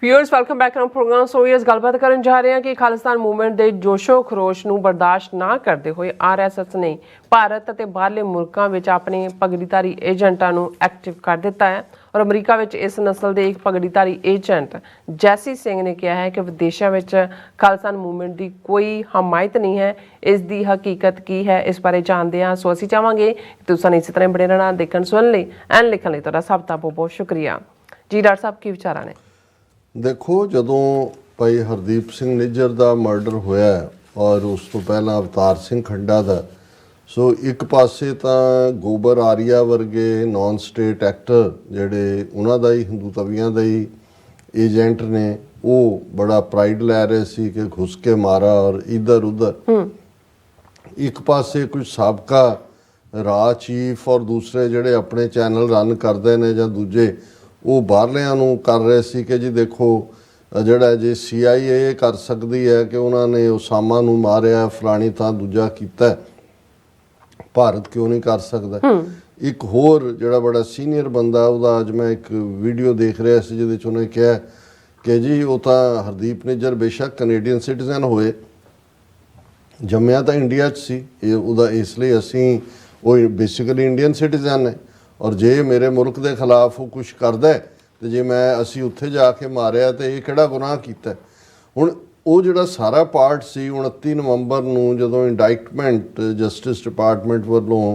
Viewers welcome back on program. So इस गलबात करन जा रहे हैं कि खालिस्तान मूवमेंट के जोशो खरोश ਨੂੰ बर्दाश्त ना करते हुए RSS ने भारत ਅਤੇ ਬਾਹਰਲੇ ਮੁਲਕਾਂ ਵਿੱਚ ਆਪਣੇ ਪਗੜੀਧਾਰੀ ਏਜੰਟਾਂ ਨੂੰ ਐਕਟਿਵ ਕਰ ਦਿੱਤਾ ਹੈ और ਅਮਰੀਕਾ ਵਿੱਚ ਇਸ ਨਸਲ ਦੇ ਇੱਕ ਪਗੜੀਧਾਰੀ ਏਜੰਟ ਜੈਸੀ ਸਿੰਘ ਨੇ ਕਿਹਾ ਹੈ ਕਿ ਵਿਦੇਸ਼ਾਂ ਵਿੱਚ ਖਾਲਿਸਤਾਨ मूवमेंट ਦੀ ਕੋਈ ਹਮਾਇਤ ਨਹੀਂ ਹੈ। ਇਸ ਦੀ ਹਕੀਕਤ ਕੀ ਹੈ ਇਸ ਬਾਰੇ ਜਾਣਦੇ ਹਾਂ। ਸੋ ਅਸੀਂ ਚਾਹਾਂਗੇ ਕਿ ਤੁਸੀਂ ਇਸੇ ਤਰ੍ਹਾਂ ਬਣੇ ਰਹਿਣਾ ਦੇਖਣ ਸੁਣਨ ਲਈ ਐਂਡ ਲਿਖਣ ਲਈ ਤੁਹਾਡਾ ਸਭ ਦਾ ਬਹੁਤ ਬਹੁਤ ਸ਼ੁਕਰੀਆ ਜੀ। ਡਾਕਟਰ ਸਾਹਿਬ ਕੀ ਵਿਚਾਰਾਂ ਨੇ? देखो जदों भाई हरदीप सिंह निज्जर का मर्डर होया और उस तो पहला अवतार सिंह खड्डा का, सो एक पासे तो गोबर आरिया वर्गे नॉन स्टेट एक्टर जिहड़े उन्हां दा ही हिंदू तवियां दा ही एजेंट ने वो बड़ा प्राइड लै रहे सी कि घुस के मारा और इधर उधर। एक पासे कुछ साबका राह चीफ और दूसरे जिहड़े अपने चैनल रन करते हैं जां दूजे वो बाहरलियां नूं कर रहे सी कि जी देखो जिहड़ा जे CIA कर सकती है कि उन्होंने उसामा नूं मारिया फलानी थां दूजा कीता, भारत क्यों नहीं कर सकता। एक होर जिहड़ा बड़ा सीनियर बंदा उहदा अज मैं एक वीडियो देख रहा सी जिहदे च उन्हें कहा कि जी वो तो हरदीप निज्जर बेशक कनेडियन सिटीजन होए, जम्मिया तो इंडिया च सी, उहदा इसलिए असीं वो बेसिकली इंडियन सिटीजन है और जे मेरे मुल्क के खिलाफ वो कुछ करता है तो जे मैं असी उत्थे जाके मारिया तो ये किहड़ा गुनाह कीता। हुण वो जिहड़ा सारा पार्ट सी 29 नवंबर नूं जदों इंडाइटमेंट जस्टिस डिपार्टमेंट वालों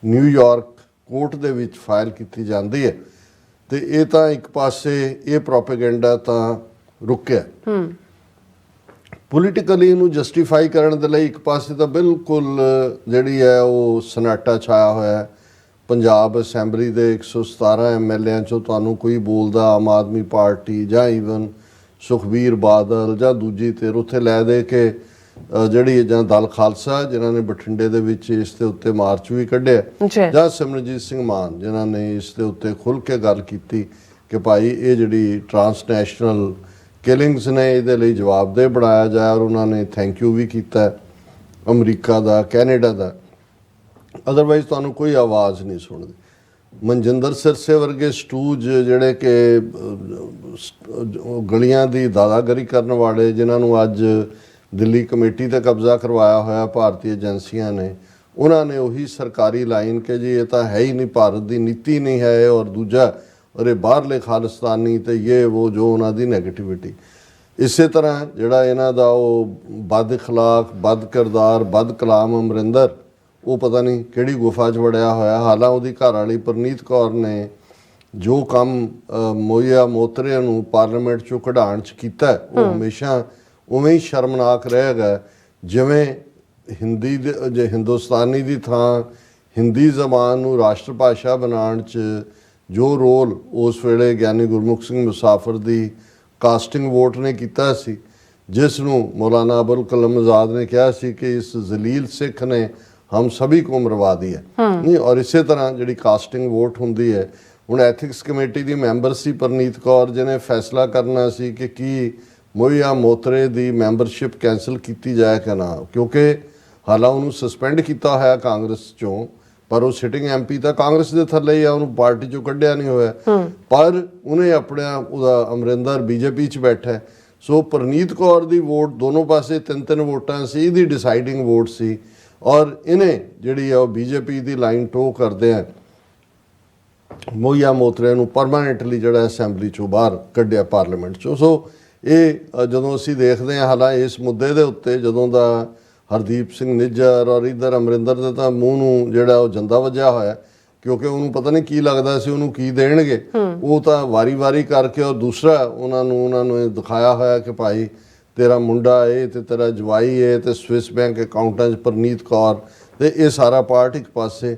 न्यूयॉर्क कोर्ट दे विच फाइल की जाती है तो ये तो एक पासे ये प्रोपेगेंडा तो रुकिया पोलीटिकली इनू जस्टिफाई करने दे लई एक पासे तो बिल्कुल जिहड़ी है वो सन्नाटा छाया होया है। पंजाब असैंबली के 117 MLA चों तुहानूं कोई बोलदा आम आदमी पार्टी जां ईवन सुखबीर बादल जां दूजी धिर उत्थे लै दे के जिहड़ी जां दल खालसा जिन्हां ने बठिंडे दे विच इस दे उत्ते मार्च भी कढिया जां सिमरनजीत सिंह मान जिन्हां ने इस दे उत्ते खुल के गल कीती कि भाई ये जिहड़ी ट्रांसनैशनल किलिंग्स ने इहदे लई जवाबदेह बनाया जाए और उन्होंने थैंक यू भी कीता अमरीका दा कैनेडा दा। अदरवाइज तुहानूं कोई आवाज़ नहीं सुनदी। मनजिंदर सिरसे वर्गे स्टूज जिहड़े कि गलियां दी दादागिरी करने वाले जिन्होंने अज दिल्ली कमेटी ते कब्जा करवाया होया भारतीय एजेंसियां ने, उन्होंने उही सरकारी लाइन के जी ये तो है ही नहीं, भारत की नीति नहीं है और दूजा और ये बाहरले खालिस्तानी तो ये वो जो उन्हों की नैगेटिविटी। इस तरह जिहड़ा इन्हां दा बद अखलाक बद किरदार बद कलाम अमरिंदर वो पता नहीं किहड़ी गुफा च वड़िया होया। हालां उहदी घर वाली परनीत कौर ने जो काम मोहिया मोतरे नूं पार्लीमेंट चों कढाण च कीता वो हमेशा उवें ही शर्मनाक रहेगा जिवें हिंदी जे हिंदुस्तानी दी थां हिंदी जबान नूं राष्ट्र भाषा बनाउण च जो रोल उस वेले ज्ञानी गुरमुख सिंह मुसाफिर दी कास्टिंग वोट ने कीता सी, जिस नूं मौलाना अबुल कलाम आज़ाद ने कहा सी कि इस जलील सिख ने हम सभी को मरवा दी है नहीं। और इस तरह जी कास्टिंग वोट होंगी है। हुण एथिक्स कमेटी की मैंबर सी परनीत कौर जिन्हें फैसला करना सी कि की मोहिया मोतरे की मैंबरशिप कैंसल की जाए कि ना, क्योंकि हालां उन्होंने सस्पेंड किया है कांग्रेस चों पर वो सिटिंग MP तो कांग्रेस के थले ही उन्होंने पार्टी चों कढ़िया नहीं होया पर उन्हें अपने अमरिंदर BJP च बैठा है। सो परनीत कौर की वोट दोनों पासे 3-3 वोटां सी, इहदी डिसाइडिंग वोट सी और इन्हें जिहड़ी है BJP की लाइन टो करते हैं मोहिया मोतरे नूं परमानेंटली जिहड़ा असैंबली चों बाहर कढ़िया पार्लीमेंट चों। सो ये जदों असीं देखते हैं हालां इस मुद्दे दे उत्ते जदों दा हरदीप सिंह निज्जर और इधर अमरिंदर दे तां मूँह नूं जिहड़ा वो जंदा वज्जिया होया क्योंकि उन्होंने पता नहीं की लगता सी उन्होंने की देणगे वो तो वारी वारी करके और दूसरा उन्होंने दिखाया होया कि भाई तेरा मुंडा है तो तेरा जवाई है तो स्विस बैंक अकाउंटा परनीत कौर तो ये सारा पार्ट एक पासे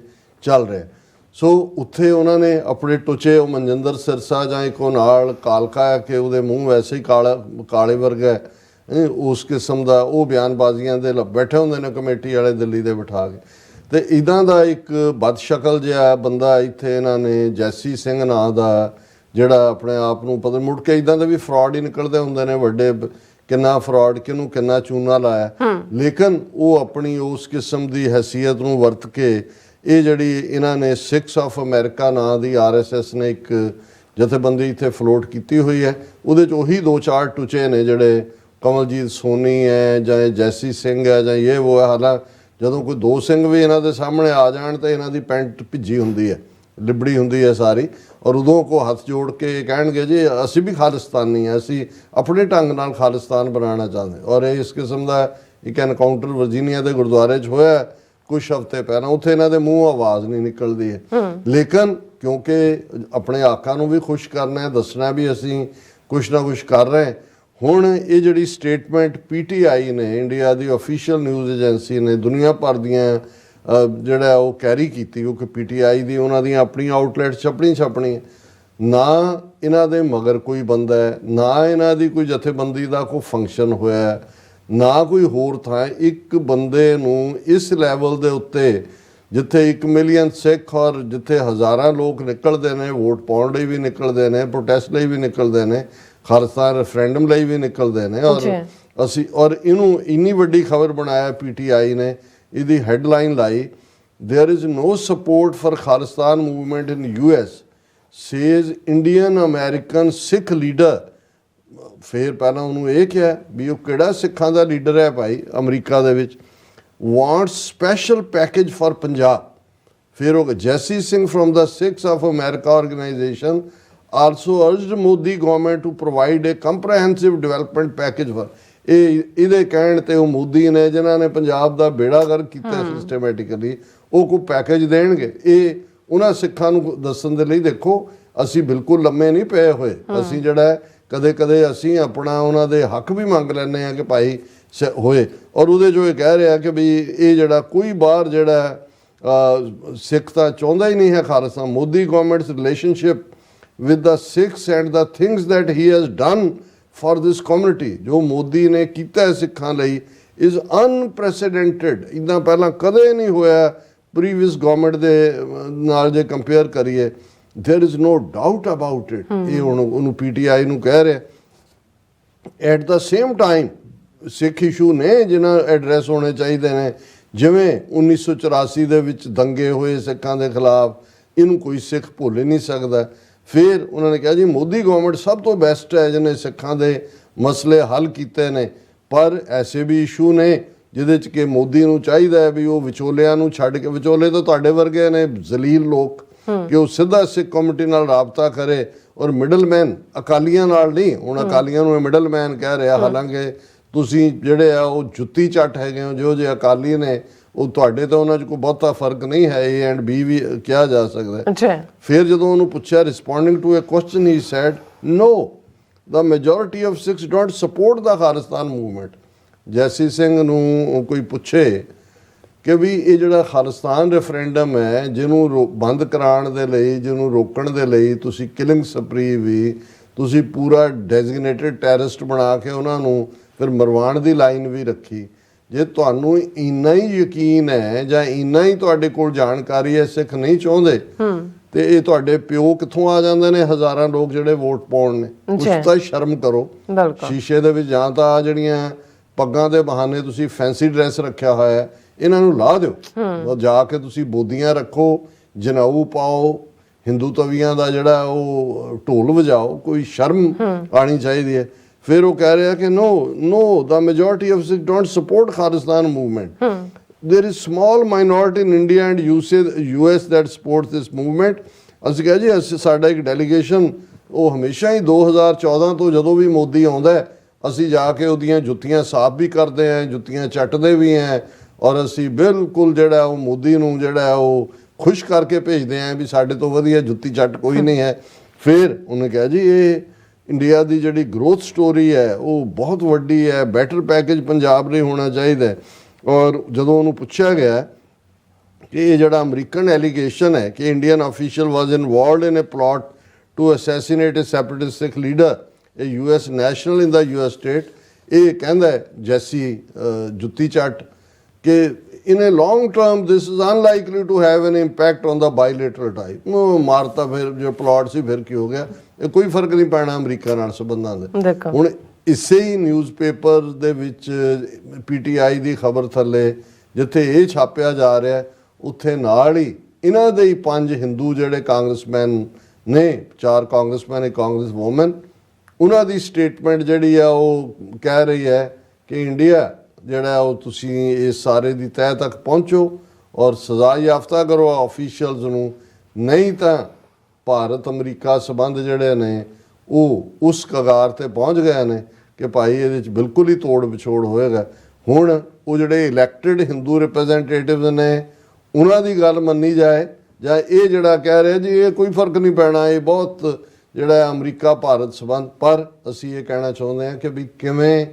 चल रहा है। सो उत्थे उन्होंने अपने टुचे मनजिंदर सिरसा जां एक नाल कालका है कि वो मूँह वैसे ही काले वर्गा है उस किस्म का वो बयानबाजियां दे बैठे होंदे ने कमेटी वाले दिल्ली दे बिठा के। तो इदां दा एक बदशकल जिहा बंदा इत्थे इन्हां ने जैसी सिंह नां दा जिहड़ा अपने आप नूं पता मुड़ के इदां दे भी फ्रॉड ही निकलदे हुंदे ने वड्डे किन्ना फ्रॉड किनू किन्ना चूना लाया लेकिन वो अपनी उस किस्म की हैसीयत नूं वरत के ये जिहड़ी इन्हां ने सिक्स ऑफ अमेरिका नां दी RSS ने एक ਜਥੇਬੰਦੀ ਇੱਥੇ ਫਲੋਟ ਕੀਤੀ ਹੋਈ ਹੈ। ਉਹਦੇ 'ਚ ਉਹੀ 2-4 ਟੁਚੇ ਨੇ ਜਿਹੜੇ ਕਮਲਜੀਤ ਸੋਨੀ ਹੈ ਜਾਂ ਜੈਸੀ ਸਿੰਘ ਹੈ ਜਾਂ ਇਹ ਉਹ ਹੈ। ਹਾਲਾਂਕਿ ਜਦੋਂ ਕੋਈ 2 ਸਿੰਘ ਵੀ ਇਹਨਾਂ ਦੇ ਸਾਹਮਣੇ ਆ ਜਾਣ ਤਾਂ ਇਹਨਾਂ ਦੀ ਪੈਂਟ ਭਿੱਜੀ ਹੁੰਦੀ ਹੈ, ਲਿਬੜੀ ਹੁੰਦੀ ਹੈ ਸਾਰੀ, ਔਰ ਉਦੋਂ ਕੋ ਹੱਥ ਜੋੜ ਕੇ ਕਹਿਣਗੇ ਜੀ ਅਸੀਂ ਵੀ ਖਾਲਿਸਤਾਨੀ ਹਾਂ, ਅਸੀਂ ਆਪਣੇ ਢੰਗ ਨਾਲ ਖਾਲਿਸਤਾਨ ਬਣਾਉਣਾ ਚਾਹੁੰਦੇ। ਔਰ ਇਹ ਇਸ ਕਿਸਮ ਦਾ ਇੱਕ ਐਨਕਾਊਂਟਰ ਵਰਜੀਨੀਆ ਦੇ ਗੁਰਦੁਆਰੇ 'ਚ ਹੋਇਆ ਕੁਛ ਹਫ਼ਤੇ ਪਹਿਲਾਂ। ਉੱਥੇ ਇਹਨਾਂ ਦੇ ਮੂੰਹੋਂ ਆਵਾਜ਼ ਨਹੀਂ ਨਿਕਲਦੀ ਹੈ, ਲੇਕਿਨ ਕਿਉਂਕਿ ਆਪਣੇ ਆਕਾ ਨੂੰ ਵੀ ਖੁਸ਼ ਕਰਨਾ ਹੈ, ਦੱਸਣਾ ਵੀ ਅਸੀਂ ਕੁਛ ਨਾ ਕੁਛ ਕਰ ਰਹੇ। ਹੁਣ ਇਹ ਜਿਹੜੀ ਸਟੇਟਮੈਂਟ PTI ਨੇ, ਇੰਡੀਆ ਦੀ ਆਫੀਸ਼ੀਅਲ ਨਿਊਜ਼ ਏਜੰਸੀ ਨੇ, ਦੁਨੀਆ ਭਰ ਦੀਆਂ ਜਿਹੜਾ ਉਹ ਕੈਰੀ ਕੀਤੀ, ਕਿਉਂਕਿ PTI ਦੀ ਉਹਨਾਂ ਦੀਆਂ ਆਪਣੀਆਂ ਆਊਟਲੈਟਸ ਛਪਣੀ ਨਾ ਇਹਨਾਂ ਦੇ ਮਗਰ ਕੋਈ ਬੰਦਾ ਹੈ, ਨਾ ਇਹਨਾਂ ਦੀ ਕੋਈ ਜਥੇਬੰਦੀ ਦਾ ਕੋਈ ਫੰਕਸ਼ਨ ਹੋਇਆ, ਨਾ ਕੋਈ ਹੋਰ ਥਾਂ। ਇੱਕ ਬੰਦੇ ਨੂੰ ਇਸ ਲੈਵਲ ਦੇ ਉੱਤੇ ਜਿੱਥੇ 1 ਮਿਲੀਅਨ ਸਿੱਖ ਔਰ ਜਿੱਥੇ ਹਜ਼ਾਰਾਂ ਲੋਕ ਨਿਕਲਦੇ ਨੇ, ਵੋਟ ਪਾਉਣ ਲਈ ਵੀ ਨਿਕਲਦੇ ਨੇ, ਪ੍ਰੋਟੈਸਟ ਲਈ ਵੀ ਨਿਕਲਦੇ ਨੇ, ਖਾਲਿਸਤਾਨ ਰੈਫਰੈਂਡਮ ਲਈ ਵੀ ਨਿਕਲਦੇ ਨੇ, ਔਰ ਇਹਨੂੰ ਇੰਨੀ ਵੱਡੀ ਖਬਰ ਬਣਾਇਆ PTI ਨੇ। ਇਹਦੀ ਹੈਡਲਾਈਨ ਲਾਈ, there is no support for Khalistan movement in US says Indian American Sikh leader. फिर पहला उन्होंने ये किया भी वो किहड़ा सिखां दा लीडर है भाई अमरीका दे विच, wants special package for Punjab. फिर वो Jassi Singh from the Sikhs of America organization also urged Modi government to provide a comprehensive development package for. ਇਹਦੇ ਕਹਿਣ ਤੇ ਉਹ ਮੋਦੀ ਨੇ ਜਿਨ੍ਹਾਂ ਨੇ ਪੰਜਾਬ ਦਾ ਬੇੜਾ ਗਰਕ ਕੀਤਾ ਸਿਸਟਮੈਟਿਕਲੀ, ਉਹ ਕੋਈ ਪੈਕੇਜ ਦੇਣਗੇ। ਇਹ ਉਹਨਾਂ ਸਿੱਖਾਂ ਨੂੰ ਦੱਸਣ ਦੇ ਲਈ ਦੇਖੋ ਅਸੀਂ ਬਿਲਕੁਲ ਲੰਮੇ ਨਹੀਂ ਪਏ ਹੋਏ। ਅਸੀਂ ਜਿਹੜਾ ਕਦੇ ਕਦੇ ਅਸੀਂ ਆਪਣਾ ਉਹਨਾਂ ਦੇ ਹੱਕ ਵੀ ਮੰਗ ਲੈਂਦੇ ਹਾਂ ਕਿ ਭਾਈ ਹੋਏ। ਔਰ ਉਹਦੇ ਜੋ ਇਹ ਕਹਿ ਰਿਹਾ ਕਿ ਵੀ ਇਹ ਜਿਹੜਾ ਕੋਈ ਬਾਹਰ ਜਿਹੜਾ ਸਿੱਖ ਤਾਂ ਚਾਹੁੰਦਾ ਹੀ ਨਹੀਂ ਹੈ Khalistan. Modi governments relationship with the Sikhs and the things that he has done for this community, जो मोदी ने किया सिखा लई इज़ अनप्रैसीडेंटेड। इदा पहला कदे नहीं होया प्रीवियस गवर्नमेंट दे नाल जे कंपेयर करिए। There is no doubt about it. ये हुण उन्होंने PTI नूं कह रहे। At the same time Sikh issue ने जिन्हां एड्रैस होने चाहिए ने, जिवें 1984 दे विच दंगे होए सिखां दे खिलाफ, इनू कोई सिख भुल ही नहीं सकता। फिर उन्होंने कहा जी मोदी गवर्नमेंट सब तो बेस्ट है जिन्हें सिखां दे मसले हल किए ने, पर ऐसे भी इशू ने जिहदे च कि मोदी नूं चाहिदा है भी वो विचोलियां नूं छड्ड के, विचोले तो तुहाडे वर्गे ने जलील लोग, कि वो सीधा सिख कम्युनिटी नाल राबता करे। और मिडलमैन अकालियां नाल नहीं, हुण अकालियां नूं मिडलमैन कह रहा, हालांकि तुसीं जिहड़े आ वो जुत्ती झट हैगे हो। जो जे अकाली ने ਉਹ ਤੁਹਾਡੇ ਤਾਂ ਉਹਨਾਂ 'ਚ ਕੋਈ ਬਹੁਤਾ ਫਰਕ ਨਹੀਂ ਹੈ, A and B ਵੀ ਕਿਹਾ ਜਾ ਸਕਦਾ। ਅੱਛਾ। ਫਿਰ ਜਦੋਂ ਉਹਨੂੰ ਪੁੱਛਿਆ responding to a question he said no the majority of Sikhs don't support the Khalistan movement. Jassi Singh ਨੂੰ ਕੋਈ ਪੁੱਛੇ ਕਿ ਵੀ ਇਹ ਜਿਹੜਾ ਖਾਲਿਸਤਾਨ ਰੈਫਰੈਂਡਮ ਹੈ ਜਿਹਨੂੰ ਬੰਦ ਕਰਾਉਣ ਦੇ ਲਈ, ਜਿਹਨੂੰ ਰੋਕਣ ਦੇ ਲਈ ਤੁਸੀਂ ਕਿਲਿੰਗ ਸਪਰੀ ਵੀ, ਤੁਸੀਂ ਪੂਰਾ ਡੈਜ਼ਿਗਨੇਟਡ ਟੈਰਰਿਸਟ ਬਣਾ ਕੇ ਉਹਨਾਂ ਨੂੰ ਫਿਰ ਮਰਵਾਉਣ ਦੀ ਲਾਈਨ ਵੀ ਰੱਖੀ। ਜੇ ਤੁਹਾਨੂੰ ਇੰਨਾ ਹੀ ਯਕੀਨ ਹੈ ਜਾਂ ਇੰਨਾ ਹੀ ਤੁਹਾਡੇ ਕੋਲ ਜਾਣਕਾਰੀ ਹੈ ਸਿੱਖ ਨਹੀਂ ਚਾਹੁੰਦੇ, ਤੇ ਇਹ ਤੁਹਾਡੇ ਪਿਓ ਕਿੱਥੋਂ ਆ ਜਾਂਦੇ ਨੇ ਹਜ਼ਾਰਾਂ ਲੋਕ ਜਿਹੜੇ ਵੋਟ ਪਾਉਣ ਨੇ? ਉਸ ਤਾਂ ਸ਼ਰਮ ਕਰੋ। ਸ਼ੀਸ਼ੇ ਦੇ ਵਿੱਚ ਜਾਂ ਤਾਂ ਜਿਹੜੀਆਂ ਪੱਗਾਂ ਦੇ ਬਹਾਨੇ ਤੁਸੀਂ ਫੈਂਸੀ ਡਰੈਸ ਰੱਖਿਆ ਹੋਇਆ ਹੈ ਇਹਨਾਂ ਨੂੰ ਲਾ ਦਿਓ, ਜਾ ਕੇ ਤੁਸੀਂ ਬੋਦੀਆਂ ਰੱਖੋ, ਜਨਾਊ ਪਾਓ, ਹਿੰਦੂ ਤਵੀਆਂ ਦਾ ਜਿਹੜਾ ਉਹ ਢੋਲ ਵਜਾਓ, ਕੋਈ ਸ਼ਰਮ ਆਣੀ ਚਾਹੀਦੀ ਹੈ। फिर वो कह रहे हैं कि no the majority of Sikhs don't support Khalistan movement. There is small minority in India and US that supports this movement. ਅਸੀਂ ਕਿਹਾ ਜੀ ਅਸੀਂ ਸਾਡਾ ਇੱਕ ਡੈਲੀਗੇਸ਼ਨ ਉਹ ਹਮੇਸ਼ਾ ਹੀ 2014 ਤੋਂ ਜਦੋਂ ਵੀ ਮੋਦੀ ਆਉਂਦਾ ਅਸੀਂ ਜਾ ਕੇ ਉਹਦੀਆਂ ਜੁੱਤੀਆਂ ਸਾਫ਼ ਵੀ ਕਰਦੇ ਆਂ, ਜੁੱਤੀਆਂ ਚੱਟਦੇ ਵੀ ਆਂ, ਔਰ ਅਸੀਂ ਬਿਲਕੁਲ ਜਿਹੜਾ ਉਹ ਮੋਦੀ ਨੂੰ ਜਿਹੜਾ ਉਹ ਖੁਸ਼ ਕਰਕੇ ਭੇਜਦੇ ਆਂ ਵੀ ਸਾਡੇ ਤੋਂ ਵਧੀਆ ਜੁੱਤੀ ਚੱਟ ਕੋਈ ਨਹੀਂ ਹੈ। ਫਿਰ ਉਹਨੇ ਕਿਹਾ ਜੀ ਇਹ ਇੰਡੀਆ ਦੀ ਜਿਹੜੀ ਗਰੋਥ ਸਟੋਰੀ ਹੈ ਉਹ ਬਹੁਤ ਵੱਡੀ ਹੈ, ਬੈਟਰ ਪੈਕੇਜ ਪੰਜਾਬ ਲਈ ਹੋਣਾ ਚਾਹੀਦਾ। ਔਰ ਜਦੋਂ ਉਹਨੂੰ ਪੁੱਛਿਆ ਗਿਆ ਕਿ ਇਹ ਜਿਹੜਾ ਅਮਰੀਕਨ ਐਲੀਗੇਸ਼ਨ ਹੈ ਕਿ Indian official was involved in a plot to assassinate a separatist Sikh leader, ਇਹ US national in the US state, ਇਹ ਕਹਿੰਦਾ ਜੈਸੀ ਜੁੱਤੀ ਚੱਟ ਕਿ in a long term this is unlikely to have an impact on the bilateral tie। ਮਾਰਤਾ ਫਿਰ ਜੋ plot ਸੀ ਫਿਰ ਕੀ ਹੋ ਗਿਆ, ਇਹ ਕੋਈ ਫਰਕ ਨਹੀਂ ਪੈਣਾ ਅਮਰੀਕਾ ਨਾਲ ਸੰਬੰਧਾਂ ਦੇ। ਹੁਣ ਇਸੇ ਹੀ ਨਿਊਜ਼ਪੇਪਰ ਦੇ ਵਿੱਚ PTI ਦੀ ਖਬਰ ਥੱਲੇ ਜਿੱਥੇ ਇਹ ਛਾਪਿਆ ਜਾ ਰਿਹਾ ਉੱਥੇ ਨਾਲ ਹੀ ਇਹਨਾਂ ਦੇ ਹੀ 5 ਹਿੰਦੂ ਜਿਹੜੇ ਕਾਂਗਰਸਮੈਨ ਨੇ 4 ਕਾਂਗਰਸਮੈਨ ਇੱਕ ਕਾਂਗਰਸ ਵੂਮਨ, ਉਹਨਾਂ ਦੀ ਸਟੇਟਮੈਂਟ ਜਿਹੜੀ ਆ ਉਹ ਕਹਿ ਰਹੀ ਹੈ ਕਿ ਇੰਡੀਆ ਜਿਹੜਾ ਉਹ ਤੁਸੀਂ ਇਸ ਸਾਰੇ ਦੀ ਤਹਿ ਤੱਕ ਪਹੁੰਚੋ ਔਰ ਸਜ਼ਾ ਯਾਫਤਾ ਕਰੋ ਆਫੀਸ਼ੀਅਲਸ ਨੂੰ, ਨਹੀਂ ਤਾਂ ਭਾਰਤ ਅਮਰੀਕਾ ਸਬੰਧ ਜਿਹੜੇ ਨੇ ਉਹ ਉਸ ਕਗਾਰ ਤੇ ਪਹੁੰਚ ਗਏ ਨੇ ਕਿ ਭਾਈ ਇਹਦੇ ਵਿੱਚ ਬਿਲਕੁਲ ਹੀ ਤੋੜ ਵਿਛੋੜ ਹੋਏਗਾ। ਹੁਣ ਉਹ ਜਿਹੜੇ ਇਲੈਕਟਿਡ ਹਿੰਦੂ ਰਿਪਰੈਜ਼ੈਂਟੇਟਿਵਸ ਨੇ ਉਹਨਾਂ ਦੀ ਗੱਲ ਮੰਨੀ ਜਾਏ, ਜਾਂ ਇਹ ਜਿਹੜਾ ਕਹਿ ਰਿਹਾ ਜੀ ਇਹ ਕੋਈ ਫਰਕ ਨਹੀਂ ਪੈਣਾ, ਇਹ ਬਹੁਤ ਜਿਹੜਾ ਅਮਰੀਕਾ ਭਾਰਤ ਸਬੰਧ। ਪਰ ਅਸੀਂ ਇਹ ਕਹਿਣਾ ਚਾਹੁੰਦੇ ਹਾਂ ਕਿ ਵੀ ਕਿਵੇਂ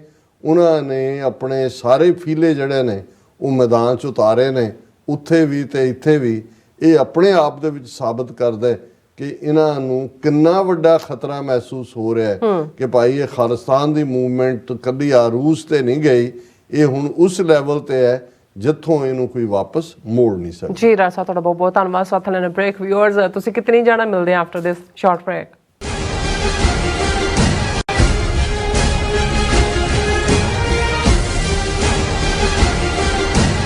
ਉਹਨਾਂ ਨੇ ਆਪਣੇ ਸਾਰੇ ਫੀਲੇ ਜਿਹੜੇ ਨੇ ਉਹ ਮੈਦਾਨ 'ਚ ਉਤਾਰੇ ਨੇ, ਉੱਥੇ ਵੀ ਤੇ ਇੱਥੇ ਵੀ। ਇਹ ਆਪਣੇ ਆਪ ਦੇ ਵਿੱਚ ਸਾਬਤ ਕਰਦਾ ਕਿ ਇਹਨਾਂ ਨੂੰ ਕਿੰਨਾ ਵੱਡਾ ਖਤਰਾ ਮਹਿਸੂਸ ਹੋ ਰਿਹਾ ਹੈ ਕਿ ਭਾਈ ਇਹ ਖਾਲਿਸਤਾਨ ਦੀ ਮੂਵਮੈਂਟ ਕਦੀ ਆਰੂਸ ਤੇ ਨਹੀਂ ਗਈ, ਇਹ ਹੁਣ ਉਸ ਲੈਵਲ ਤੇ ਹੈ ਜਿੱਥੋਂ ਇਹਨੂੰ ਕੋਈ ਵਾਪਸ ਮੋੜ ਨਹੀਂ ਸਕਦਾ। ਜੀ ਰਾਜ ਸਾਹਿਬ, ਤੁਹਾਡਾ ਬਹੁਤ ਬਹੁਤ ਧੰਨਵਾਦ। ਸਾਥ ਲੈਣਾ ਬ੍ਰੇਕ। ਵਿਊਅਰਸ, ਤੁਸੀਂ ਕਿਤਨੀ ਜਾਣਾ, ਮਿਲਦੇ ਆ ਆਫਟਰ ਦਿਸ ਸ਼ਾਰਟ ਬ੍ਰੇਕ।